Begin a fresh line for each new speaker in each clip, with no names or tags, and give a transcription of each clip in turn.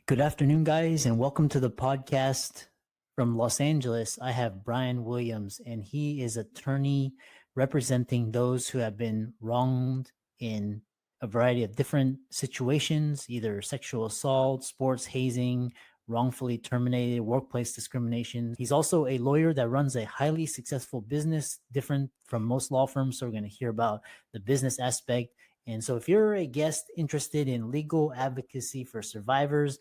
Good afternoon, guys, and welcome to the podcast from Los Angeles. I have Brian Williams, and he is attorney representing those who have been wronged in a variety of different situations, either sexual assault, sports hazing, wrongfully terminated, workplace discrimination. He's also a lawyer that runs a highly successful business, different from most law firms. So we're going to hear about the business aspect. And so if you're a guest interested in legal advocacy for survivors,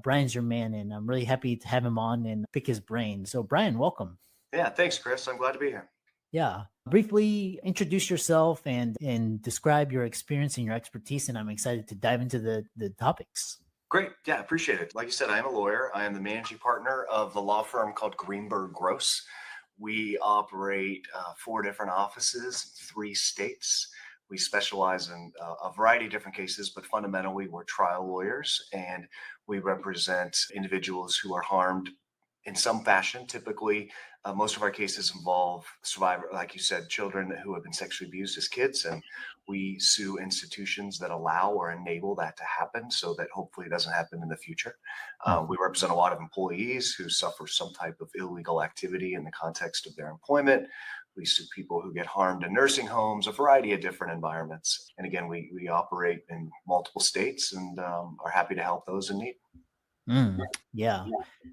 Brian's your man, and I'm really happy to have him on and pick his brain. So Brian, welcome.
Yeah, thanks, Chris. I'm glad to be here.
Yeah. Briefly introduce yourself and describe your experience and your expertise, and I'm excited to dive into the topics.
Great. Yeah, appreciate it. Like you said, I am a lawyer. I am the managing partner of the law firm called Greenberg Gross. We operate 4 different offices, 3 states. We specialize in a variety of different cases, but fundamentally we're trial lawyers, and we represent individuals who are harmed in some fashion. Typically, most of our cases involve survivor, like you said, children who have been sexually abused as kids, and we sue institutions that allow or enable that to happen so that hopefully it doesn't happen in the future. We represent a lot of employees who suffer some type of illegal activity in the context of their employment. We sue people who get harmed in nursing homes, a variety of different environments. And again, we operate in multiple states and are happy to help those in need.
Yeah.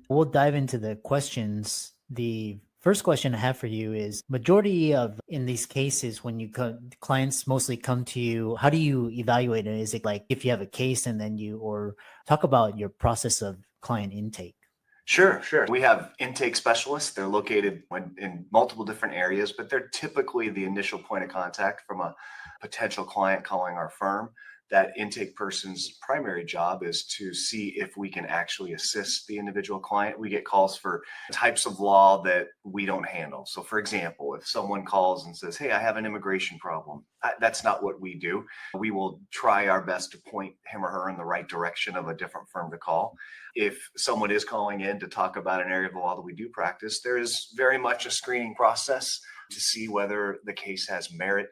We'll dive into the questions. The first question I have for you is majority of in these cases, when clients mostly come to you, how do you evaluate it? Is it like if you have a case and then or talk about your process of client intake?
Sure. We have intake specialists. They're located in multiple different areas, but they're typically the initial point of contact from a potential client calling our firm. That intake person's primary job is to see if we can actually assist the individual client. We get calls for types of law that we don't handle. So for example, if someone calls and says, hey, I have an immigration problem, that's not what we do. We will try our best to point him or her in the right direction of a different firm to call. If someone is calling in to talk about an area of the law that we do practice, there is very much a screening process to see whether the case has merit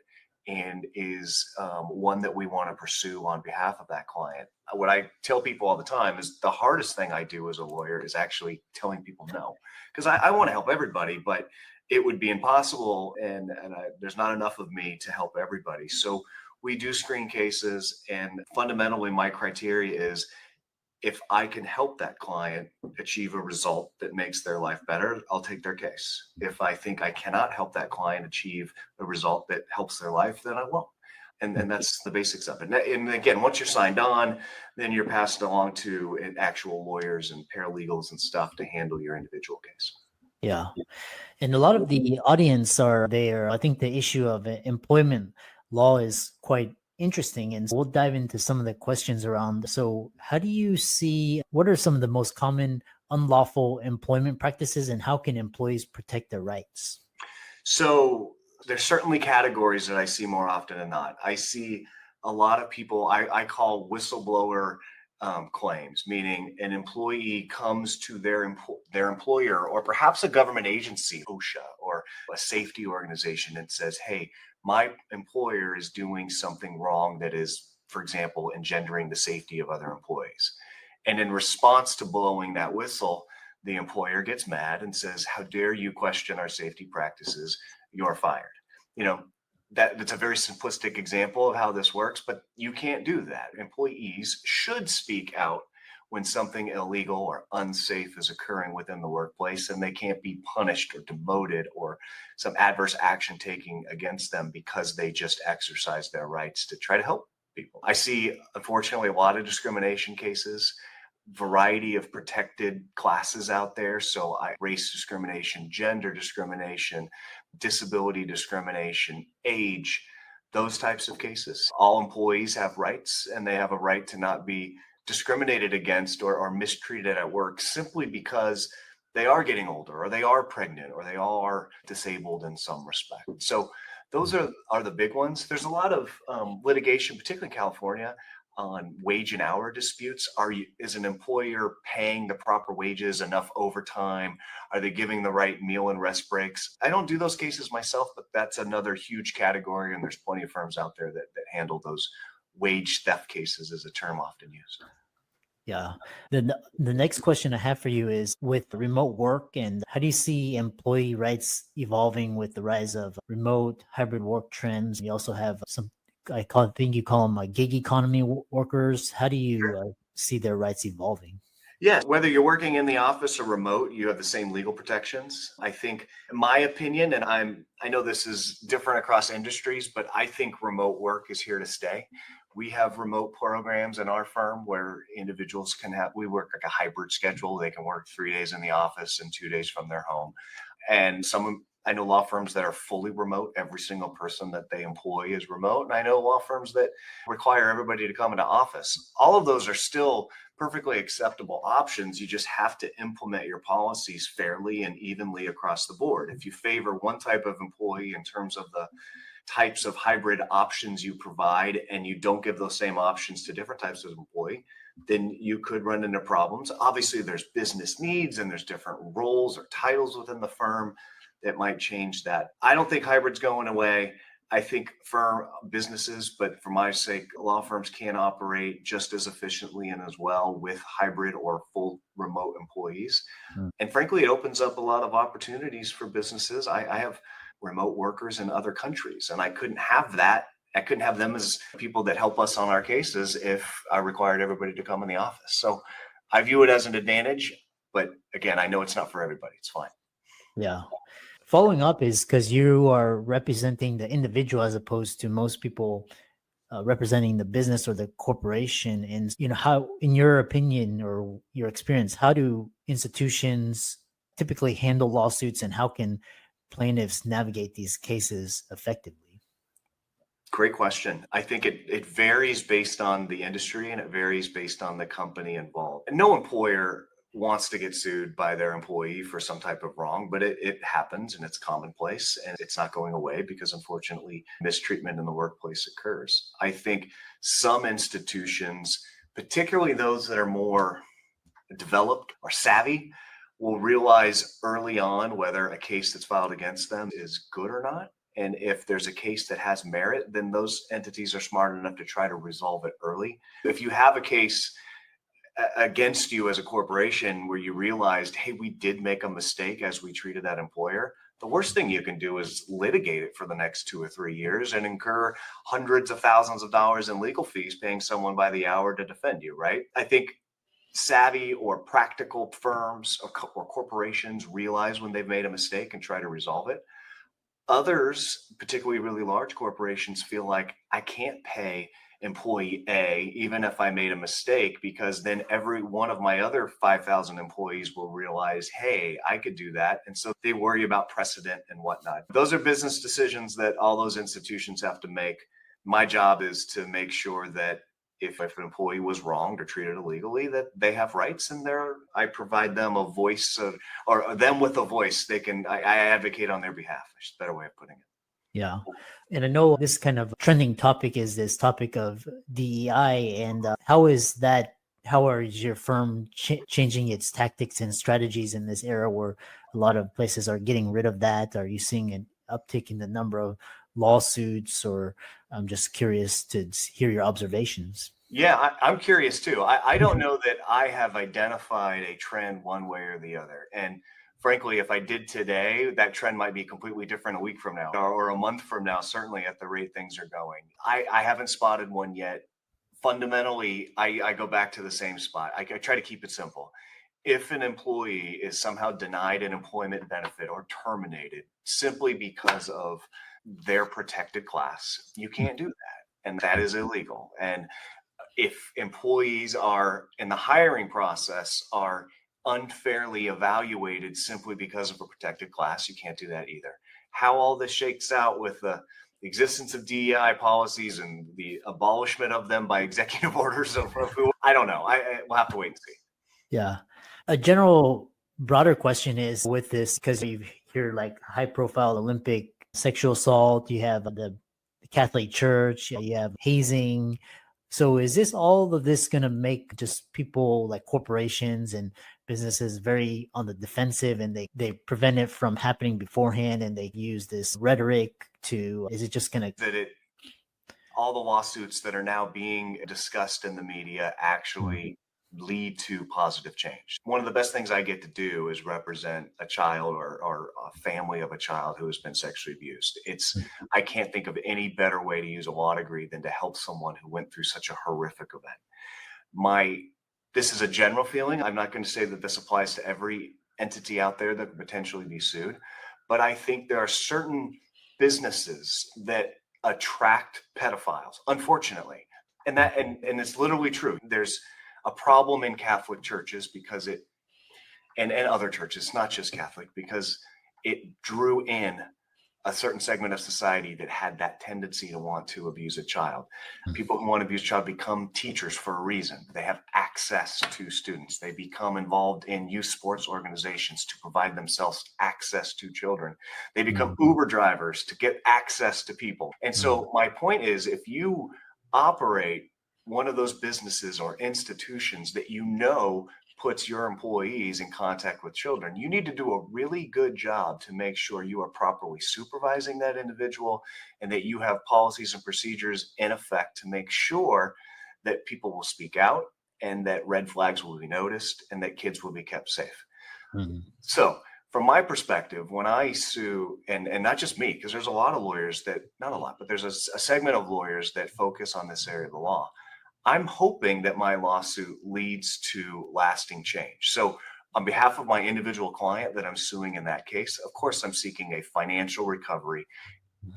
and is one that we want to pursue on behalf of that client. What I tell people all the time is the hardest thing I do as a lawyer is actually telling people no, because I want to help everybody, but it would be impossible, and there's not enough of me to help everybody. So we do screen cases, and fundamentally my criteria is if I can help that client achieve a result that makes their life better, I'll take their case. If I think I cannot help that client achieve a result that helps their life, then I won't. And that's the basics of it. And again, once you're signed on, then you're passed along to actual lawyers and paralegals and stuff to handle your individual case.
Yeah. And a lot of the audience are there. I think the issue of employment law is quite interesting, and we'll dive into some of the questions around. So how do you see, what are some of the most common unlawful employment practices, and how can employees protect their rights?
So there's certainly categories that I see more often than not. I see a lot of people I call whistleblower claims, meaning an employee comes to their employer or perhaps a government agency, OSHA, or a safety organization, and says, hey, my employer is doing something wrong that is, for example, engendering the safety of other employees. And in response to blowing that whistle, the employer gets mad and says, how dare you question our safety practices? You're fired. That's a very simplistic example of how this works, but you can't do that. Employees should speak out when something illegal or unsafe is occurring within the workplace, and they can't be punished or demoted or some adverse action taken against them because they just exercise their rights to try to help people. I see, unfortunately, a lot of discrimination cases, variety of protected classes out there. So race discrimination, gender discrimination, disability discrimination, age, those types of cases. All employees have rights, and they have a right to not be discriminated against or mistreated at work simply because they are getting older, or they are pregnant, or they are disabled in some respect. So those are the big ones. There's a lot of litigation, particularly in California, on wage and hour disputes. Is an employer paying the proper wages, enough overtime? Are they giving the right meal and rest breaks? I don't do those cases myself, but that's another huge category, and there's plenty of firms out there that handle those wage theft cases, is a term often used.
Yeah. The next question I have for you is with remote work, and how do you see employee rights evolving with the rise of remote hybrid work trends? You also have some, I think you call them gig economy workers. How do you see their rights evolving?
Yes, whether you're working in the office or remote, you have the same legal protections. I think, in my opinion, and I know this is different across industries, but I think remote work is here to stay. We have remote programs in our firm where individuals can have, we work like a hybrid schedule. They can work 3 days in the office and 2 days from their home. And I know law firms that are fully remote. Every single person that they employ is remote. And I know law firms that require everybody to come into office. All of those are still perfectly acceptable options. You just have to implement your policies fairly and evenly across the board. If you favor one type of employee in terms of the types of hybrid options you provide, and you don't give those same options to different types of employee, then you could run into problems. Obviously, there's business needs and there's different roles or titles within the firm that might change that. I don't think hybrid's going away. I think firm businesses, but for my sake, law firms can operate just as efficiently and as well with hybrid or full remote employees.
Mm.
And frankly, it opens up a lot of opportunities for businesses. I have remote workers in other countries, and I couldn't have that. I couldn't have them as people that help us on our cases if I required everybody to come in the office. So I view it as an advantage, but again, I know it's not for everybody. It's fine.
Yeah. Following up is because you are representing the individual as opposed to most people representing the business or the corporation. And, how, in your opinion or your experience, how do institutions typically handle lawsuits, and how can plaintiffs navigate these cases effectively?
Great question. I think it varies based on the industry and it varies based on the company involved. And no employer wants to get sued by their employee for some type of wrong, but it happens and it's commonplace and it's not going away because unfortunately mistreatment in the workplace occurs. I think some institutions, particularly those that are more developed or savvy, will realize early on whether a case that's filed against them is good or not. And if there's a case that has merit, then those entities are smart enough to try to resolve it early. If you have a case against you as a corporation where you realized, hey, we did make a mistake as we treated that employer, the worst thing you can do is litigate it for the next 2 or 3 years and incur hundreds of thousands of dollars in legal fees paying someone by the hour to defend you, right? I think savvy or practical firms or corporations realize when they've made a mistake and try to resolve it. Others, particularly really large corporations, feel like I can't pay employee A, even if I made a mistake, because then every one of my other 5,000 employees will realize, hey, I could do that. And so they worry about precedent and whatnot. Those are business decisions that all those institutions have to make. My job is to make sure that if an employee was wronged or treated illegally, that they have rights, and I provide them a voice or them with a voice. I advocate on their behalf. That's a better way of putting it.
Yeah. And I know this kind of trending topic is this topic of DEI, and how is your firm changing its tactics and strategies in this era where a lot of places are getting rid of that? Are you seeing an uptick in the number of lawsuits, or I'm just curious to hear your observations?
Yeah, I'm curious too. I don't know that I have identified a trend one way or the other. And frankly, if I did today, that trend might be completely different a week from now or a month from now, certainly at the rate things are going. I haven't spotted one yet. Fundamentally, I go back to the same spot. I try to keep it simple. If an employee is somehow denied an employment benefit or terminated simply because of their protected class, you can't do that. And that is illegal. And if employees are in the hiring process are unfairly evaluated simply because of a protected class, you can't do that either. How all this shakes out with the existence of DEI policies and the abolishment of them by executive orders of who, I don't know. We'll have to wait and see.
Yeah. A general broader question is with this, because you hear like high profile Olympic sexual assault, you have the Catholic Church, you have hazing. So is all of this going to make just people like corporations and businesses very on the defensive, and they prevent it from happening beforehand, and they use this rhetoric is it just going to...
All the lawsuits that are now being discussed in the media actually lead to positive change. One of the best things I get to do is represent a child or a family of a child who has been sexually abused. I can't think of any better way to use a law degree than to help someone who went through such a horrific event. This is a general feeling. I'm not going to say that this applies to every entity out there that could potentially be sued, but I think there are certain businesses that attract pedophiles, unfortunately. And it's literally true. There's a problem in Catholic churches because and other churches, not just Catholic, because it drew in a certain segment of society that had that tendency to want to abuse a child. People who want to abuse a child become teachers for a reason. They have access to students. They become involved in youth sports organizations to provide themselves access to children. They become Uber drivers to get access to people. And so my point is, if you operate one of those businesses or institutions that puts your employees in contact with children, you need to do a really good job to make sure you are properly supervising that individual and that you have policies and procedures in effect to make sure that people will speak out and that red flags will be noticed and that kids will be kept safe. So from my perspective, when I sue, and not just me, because there's a lot of lawyers not a lot, but there's a segment of lawyers that focus on this area of the law. I'm hoping that my lawsuit leads to lasting change. So on behalf of my individual client that I'm suing in that case, of course, I'm seeking a financial recovery.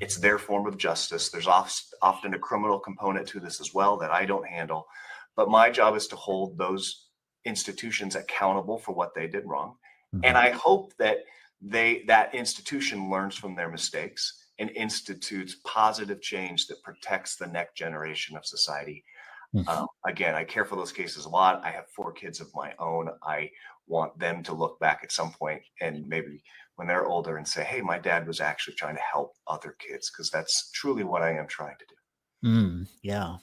It's their form of justice. There's often a criminal component to this as well that I don't handle. But my job is to hold those institutions accountable for what they did wrong. And I hope that that institution learns from their mistakes and institutes positive change that protects the next generation of society. Again, I care for those cases a lot. I have 4 kids of my own. I want them to look back at some point and maybe when they're older and say, hey, my dad was actually trying to help other kids, because that's truly what I am trying to do.
Yeah.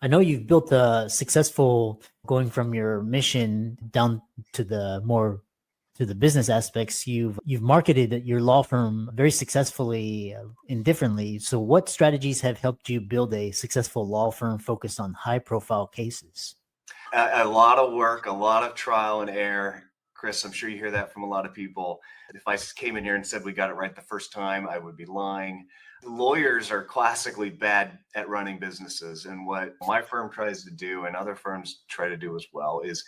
I know you've built a successful going from your mission down to the business aspects. You've marketed your law firm very successfully and differently. So what strategies have helped you build a successful law firm focused on high profile cases?
A lot of work, a lot of trial and error. Chris, I'm sure you hear that from a lot of people. If I came in here and said we got it right the first time, I would be lying. Lawyers are classically bad at running businesses. And what my firm tries to do, and other firms try to do as well, is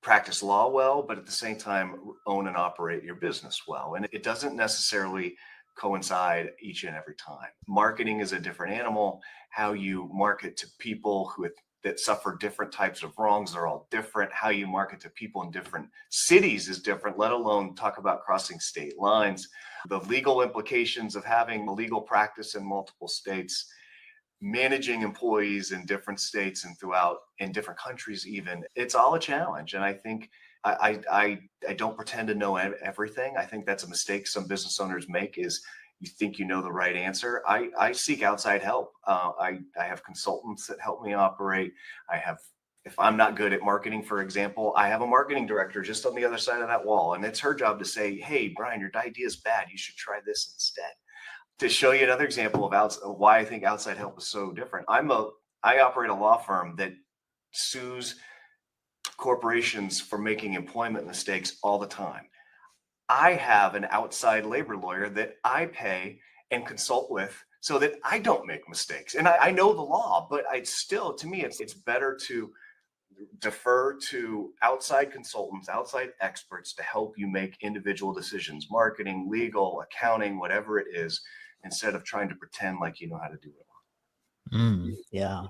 practice law well, but at the same time, own and operate your business well. And it doesn't necessarily coincide each and every time. Marketing is a different animal. How you market to people that suffer different types of wrongs, they're all different. How you market to people in different cities is different, let alone talk about crossing state lines. The legal implications of having a legal practice in multiple states, managing employees in different states and in different countries even, it's all a challenge. And I think I don't pretend to know everything. I think that's a mistake some business owners make, is you think you know the right answer. I seek outside help. I have consultants that help me operate. If I'm not good at marketing, for example, I have a marketing director just on the other side of that wall. And it's her job to say, hey, Brian, your idea is bad. You should try this instead. To show you another example of why I think outside help is so different. I operate a law firm that sues corporations for making employment mistakes all the time. I have an outside labor lawyer that I pay and consult with so that I don't make mistakes. And I know the law, but to me, it's better to defer to outside consultants, outside experts to help you make individual decisions, marketing, legal, accounting, whatever it is, instead of trying to pretend like you know how to do it all.
Yeah.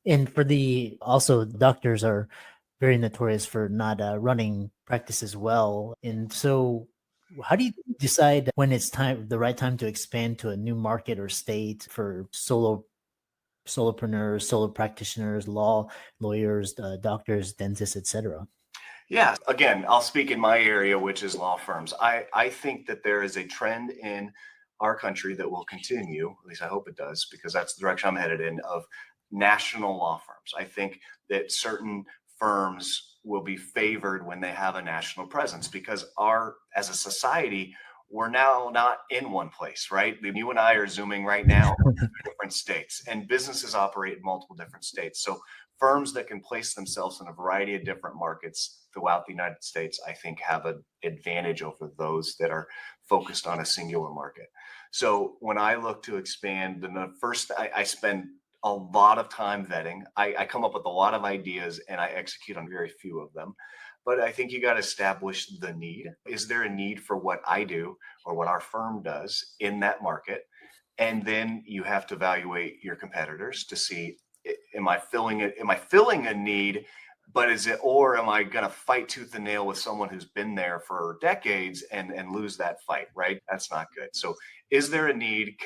And also doctors are very notorious for not running practices well. And so how do you decide when it's the right time to expand to a new market or state for solopreneurs, solo practitioners, lawyers, doctors, dentists, etc.?
Yeah, again, I'll speak in my area, which is law firms. I think that there is a trend in our country that will continue, at least I hope it does, because that's the direction I'm headed in, of national law firms. I think that certain firms will be favored when they have a national presence, because as a society, we're now not in one place, right? You and I are Zooming right now in different states, and businesses operate in multiple different states. So firms that can place themselves in a variety of different markets throughout the United States, I think have an advantage over those that are focused on a singular market. So when I look to expand, then the first, I spend a lot of time vetting. I come up with a lot of ideas and I execute on very few of them. But I think you got to establish the need. Is there a need for what I do or what our firm does in that market? And then you have to evaluate your competitors to see, am I filling it? Am I filling a need? But is it, or am I going to fight tooth and nail with someone who's been there for decades and lose that fight, right? That's not good. So is there a need?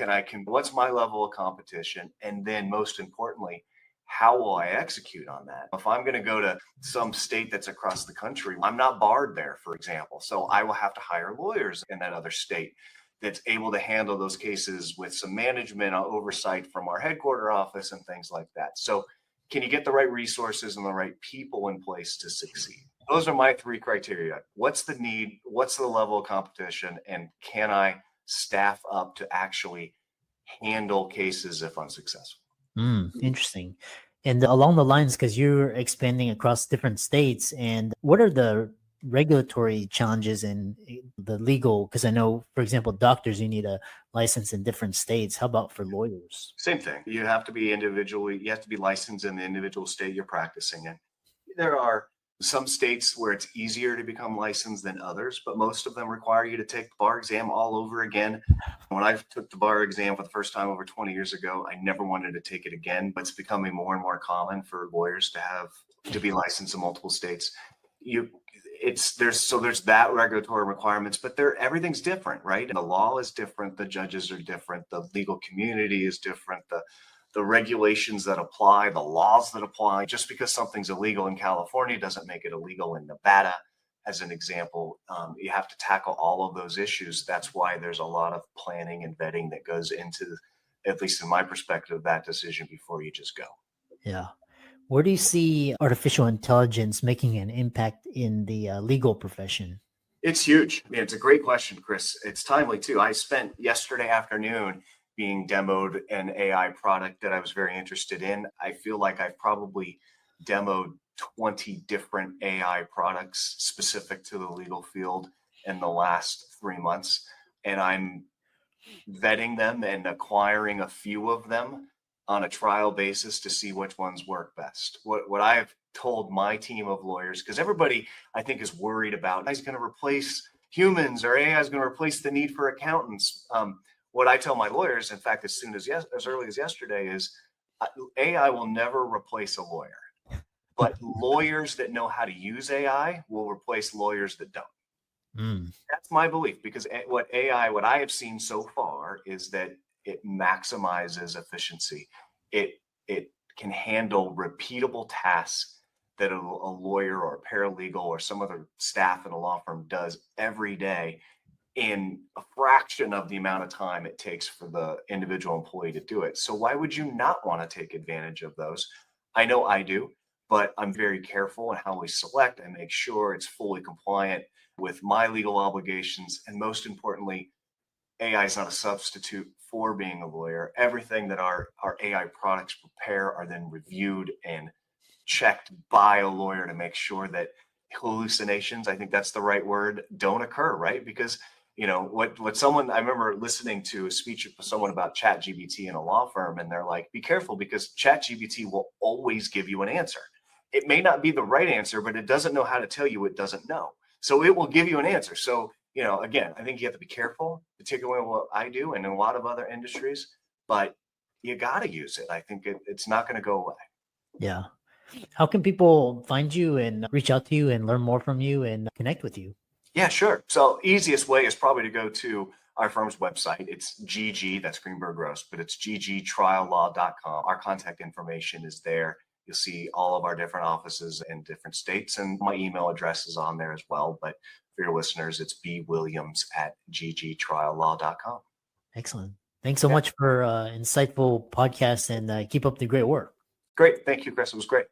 What's my level of competition? And then most importantly, how will I execute on that? If I'm going to go to some state that's across the country, I'm not barred there, for example. So I will have to hire lawyers in that other state that's able to handle those cases with some management oversight from our headquarter office and things like that. So can you get the right resources and the right people in place to succeed? Those are my 3 criteria. What's the need? What's the level of competition? And can I staff up to actually handle cases if unsuccessful?
Interesting. And along the lines, because you're expanding across different states, and what are the regulatory challenges in the legal? Because I know, for example, doctors, you need a license in different states. How about for lawyers?
Same thing. You have to be licensed in the individual state you're practicing in. There are some states where it's easier to become licensed than others, but most of them require you to take the bar exam all over again. When I took the bar exam for the first time over 20 years ago, I never wanted to take it again, but it's becoming more and more common for lawyers to be licensed in multiple states. There's that regulatory requirements, but everything's different, right? And the law is different, the judges are different, the legal community is different, the regulations that apply, the laws that apply. Just because something's illegal in California doesn't make it illegal in Nevada, as an example. You have to tackle all of those issues. That's why there's a lot of planning and vetting that goes into, at least in my perspective, that decision before you just go.
Yeah. Where do you see artificial intelligence making an impact in the legal profession?
It's huge. It's a great question, Chris. It's timely too. I spent yesterday afternoon being demoed an AI product that I was very interested in. I feel like I've probably demoed 20 different AI products specific to the legal field in the last 3 months. And I'm vetting them and acquiring a few of them on a trial basis to see which ones work best. What I've told my team of lawyers, because everybody I think is worried about, is going to replace humans or AI is going to replace the need for accountants. What I tell my lawyers, in fact, as early as yesterday, is AI will never replace a lawyer, but lawyers that know how to use AI will replace lawyers that don't. That's my belief, because what I have seen so far is that it maximizes efficiency. It can handle repeatable tasks that a lawyer or a paralegal or some other staff in a law firm does every day in a fraction of the amount of time it takes for the individual employee to do it. So why would you not want to take advantage of those? I know I do, but I'm very careful in how we select and make sure it's fully compliant with my legal obligations. And most importantly, AI is not a substitute for being a lawyer. Everything that our AI products prepare are then reviewed and checked by a lawyer to make sure that hallucinations, I think that's the right word, don't occur, right? Because I remember listening to a speech of someone about ChatGPT in a law firm, and they're like, be careful, because ChatGPT will always give you an answer. It may not be the right answer, but it doesn't know how to tell you it doesn't know. So it will give you an answer. So, again, I think you have to be careful, particularly in what I do and in a lot of other industries, but you got to use it. I think it's not going to go away.
Yeah. How can people find you and reach out to you and learn more from you and connect with you?
Yeah, sure. So easiest way is probably to go to our firm's website. It's GG, that's Greenberg Gross, but it's ggtriallaw.com. Our contact information is there. You'll see all of our different offices in different states, and my email address is on there as well. But for your listeners, it's bwilliams@ggtriallaw.com.
Excellent. Thanks so much for insightful podcast, and keep up the great work.
Great. Thank you, Chris. It was great.